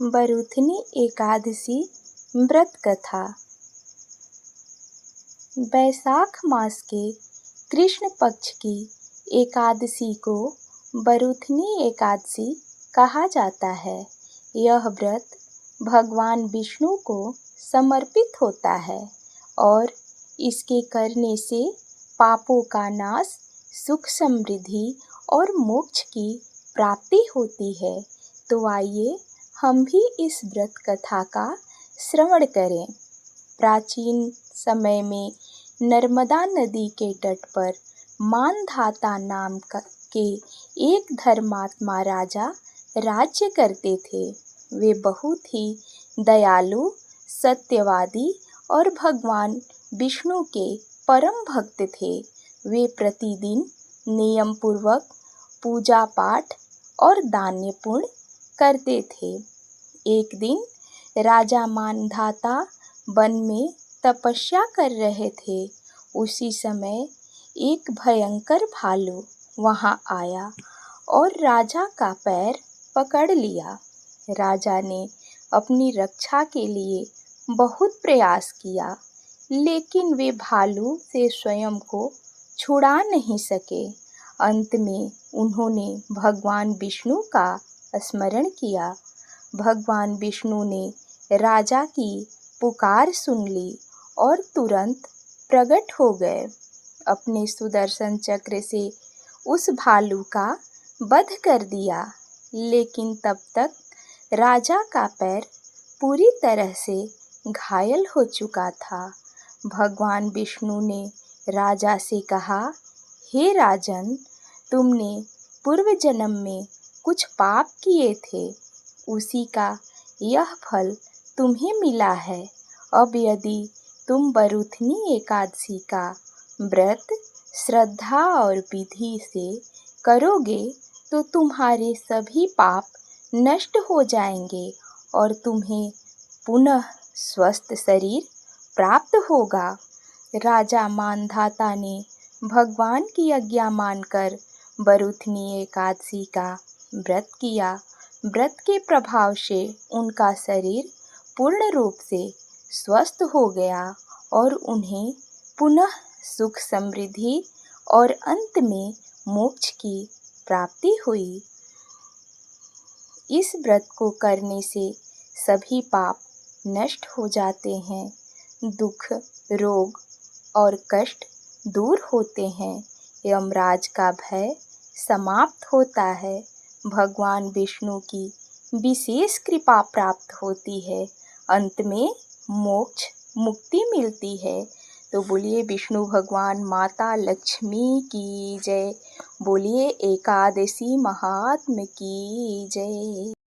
बरूथनी एकादशी व्रत कथा। बैसाख मास के कृष्ण पक्ष की एकादशी को बरूथनी एकादशी कहा जाता है। यह व्रत भगवान विष्णु को समर्पित होता है और इसके करने से पापों का नाश, सुख समृद्धि और मोक्ष की प्राप्ति होती है। तो आइए हम भी इस व्रत कथा का श्रवण करें। प्राचीन समय में नर्मदा नदी के तट पर मानधाता नाम के एक धर्मात्मा राजा राज्य करते थे। वे बहुत ही दयालु, सत्यवादी और भगवान विष्णु के परम भक्त थे। वे प्रतिदिन नियम पूर्वक पूजा पाठ और दान पुण्य करते थे। एक दिन राजा मानधाता वन में तपस्या कर रहे थे। उसी समय एक भयंकर भालू वहां आया और राजा का पैर पकड़ लिया। राजा ने अपनी रक्षा के लिए बहुत प्रयास किया, लेकिन वे भालू से स्वयं को छुड़ा नहीं सके। अंत में उन्होंने भगवान विष्णु का स्मरण किया। भगवान विष्णु ने राजा की पुकार सुन ली और तुरंत प्रकट हो गए। अपने सुदर्शन चक्र से उस भालू का वध कर दिया, लेकिन तब तक राजा का पैर पूरी तरह से घायल हो चुका था। भगवान विष्णु ने राजा से कहा, हे राजन, तुमने पूर्व जन्म में कुछ पाप किए थे, उसी का यह फल तुम्हें मिला है। अब यदि तुम बरूथनी एकादशी का व्रत श्रद्धा और विधि से करोगे तो तुम्हारे सभी पाप नष्ट हो जाएंगे और तुम्हें पुनः स्वस्थ शरीर प्राप्त होगा। राजा मानधाता ने भगवान की आज्ञा मानकर बरूथनी एकादशी का व्रत किया। व्रत के प्रभाव से उनका शरीर पूर्ण रूप से स्वस्थ हो गया और उन्हें पुनः सुख समृद्धि और अंत में मोक्ष की प्राप्ति हुई। इस व्रत को करने से सभी पाप नष्ट हो जाते हैं, दुख, रोग और कष्ट दूर होते हैं, यमराज का भय समाप्त होता है, भगवान विष्णु की विशेष कृपा प्राप्त होती है, अंत में मोक्ष मुक्ति मिलती है। तो बोलिए विष्णु भगवान माता लक्ष्मी की जय। बोलिए एकादशी महात्म की जय।